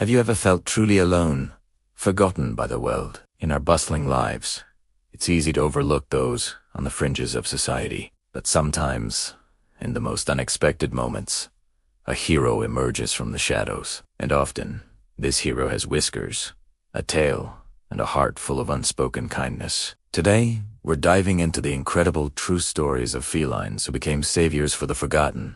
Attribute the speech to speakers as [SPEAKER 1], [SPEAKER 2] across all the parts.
[SPEAKER 1] Have you ever felt truly alone, forgotten by the world? In our bustling lives, it's easy to overlook those on the fringes of society. But sometimes, in the most unexpected moments, a hero emerges from the shadows. And often, this hero has whiskers, a tail, and a heart full of unspoken kindness. Today, we're diving into the incredible true stories of felines who became saviors for the forgotten,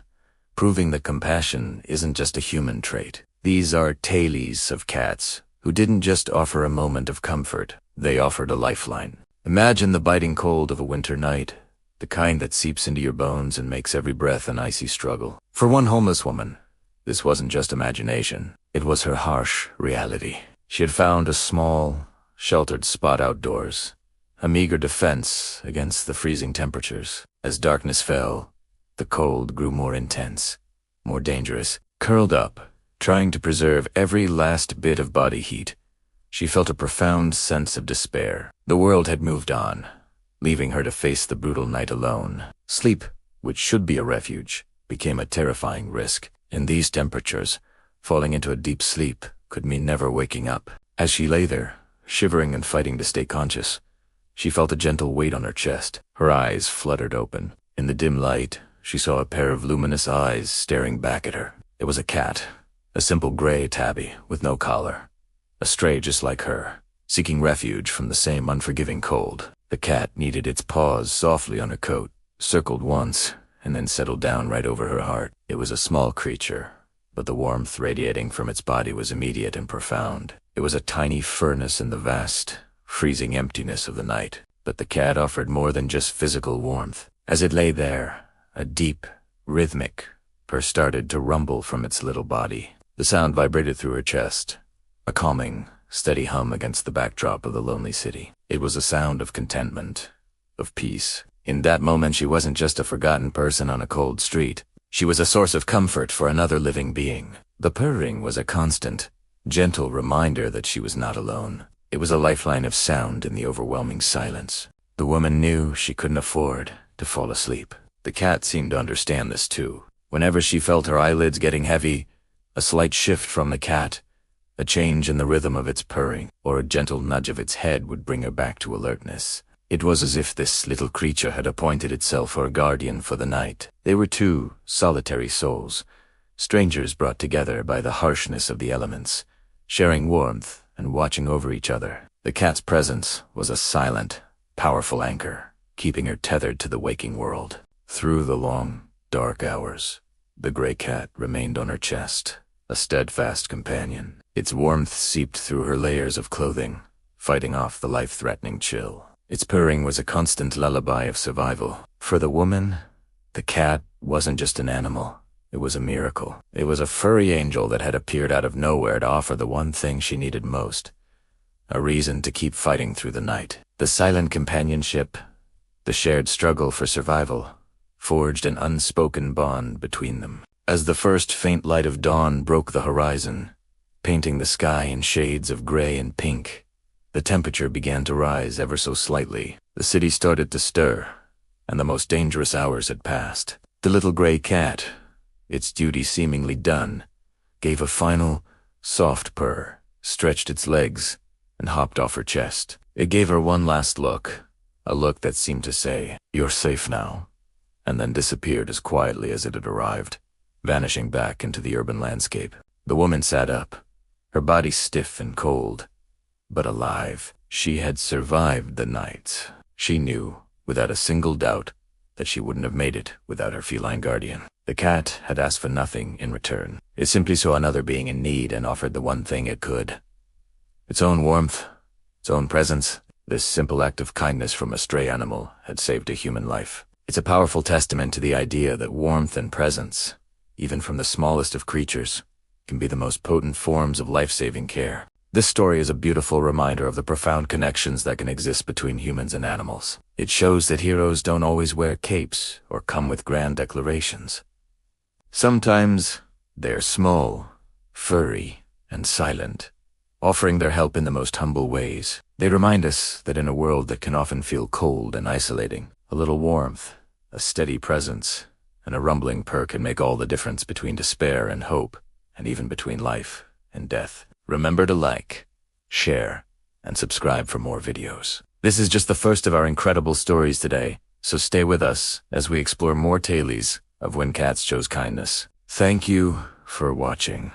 [SPEAKER 1] proving that compassion isn't just a human trait. These are tales of cats who didn't just offer a moment of comfort, they offered a lifeline. Imagine the biting cold of a winter night, the kind that seeps into your bones and makes every breath an icy struggle. For one homeless woman, this wasn't just imagination, it was her harsh reality. She had found a small, sheltered spot outdoors, a meager defense against the freezing temperatures. As darkness fell, the cold grew more intense, more dangerous. Curled up, trying to preserve every last bit of body heat, she felt a profound sense of despair. The world had moved on, leaving her to face the brutal night alone. Sleep, which should be a refuge, became a terrifying risk. In these temperatures, falling into a deep sleep could mean never waking up. As she lay there, shivering and fighting to stay conscious, she felt a gentle weight on her chest. Her eyes fluttered open. In the dim light, she saw a pair of luminous eyes staring back at her. It was a cat, a simple gray tabby with no collar, a stray just like her, seeking refuge from the same unforgiving cold. The cat kneaded its paws softly on her coat, circled once, and then settled down right over her heart. It was a small creature, but the warmth radiating from its body was immediate and profound. It was a tiny furnace in the vast, freezing emptiness of the night. But the cat offered more than just physical warmth. As it lay there, a deep, rhythmic purr started to rumble from its little body. The sound vibrated through her chest, a calming, steady hum against the backdrop of the lonely city. It was a sound of contentment, of peace. In that moment, she wasn't just a forgotten person on a cold street. She was a source of comfort for another living being. The purring was a constant, gentle reminder that she was not alone. It was a lifeline of sound in the overwhelming silence. The woman knew she couldn't afford to fall asleep. The cat seemed to understand this too. Whenever she felt her eyelids getting heavy, a slight shift from the cat, a change in the rhythm of its purring, or a gentle nudge of its head would bring her back to alertness. It was as if this little creature had appointed itself her guardian for the night. They were two solitary souls, strangers brought together by the harshness of the elements, sharing warmth and watching over each other. The cat's presence was a silent, powerful anchor, keeping her tethered to the waking world. Through the long, dark hours, the gray cat remained on her chest, a steadfast companion. Its warmth seeped through her layers of clothing, fighting off the life-threatening chill. Its purring was a constant lullaby of survival. For the woman, the cat wasn't just an animal. It was a miracle. It was a furry angel that had appeared out of nowhere to offer the one thing she needed most, a reason to keep fighting through the night. The silent companionship, the shared struggle for survival, forged an unspoken bond between them. As the first faint light of dawn broke the horizon, painting the sky in shades of gray and pink, the temperature began to rise ever so slightly. The city started to stir, and the most dangerous hours had passed. The little gray cat, its duty seemingly done, gave a final, soft purr, stretched its legs, and hopped off her chest. It gave her one last look, a look that seemed to say, "You're safe now," and then disappeared as quietly as it had arrived, vanishing back into the urban landscape. The woman sat up, her body stiff and cold, but alive. She had survived the night. She knew, without a single doubt, that she wouldn't have made it without her feline guardian. The cat had asked for nothing in return. It simply saw another being in need and offered the one thing it could. Its own warmth, its own presence. This simple act of kindness from a stray animal had saved a human life. It's a powerful testament to the idea that warmth and presence, even from the smallest of creatures, can be the most potent forms of life-saving care. This story is a beautiful reminder of the profound connections that can exist between humans and animals. It shows that heroes don't always wear capes or come with grand declarations. Sometimes they're small, furry, and silent, offering their help in the most humble ways. They remind us that in a world that can often feel cold and isolating, a little warmth, a steady presence, and a rumbling purr can make all the difference between despair and hope, and even between life and death. Remember to like, share, and subscribe for more videos. This is just the first of our incredible stories today, so stay with us as we explore more tales of when cats chose kindness. Thank you for watching.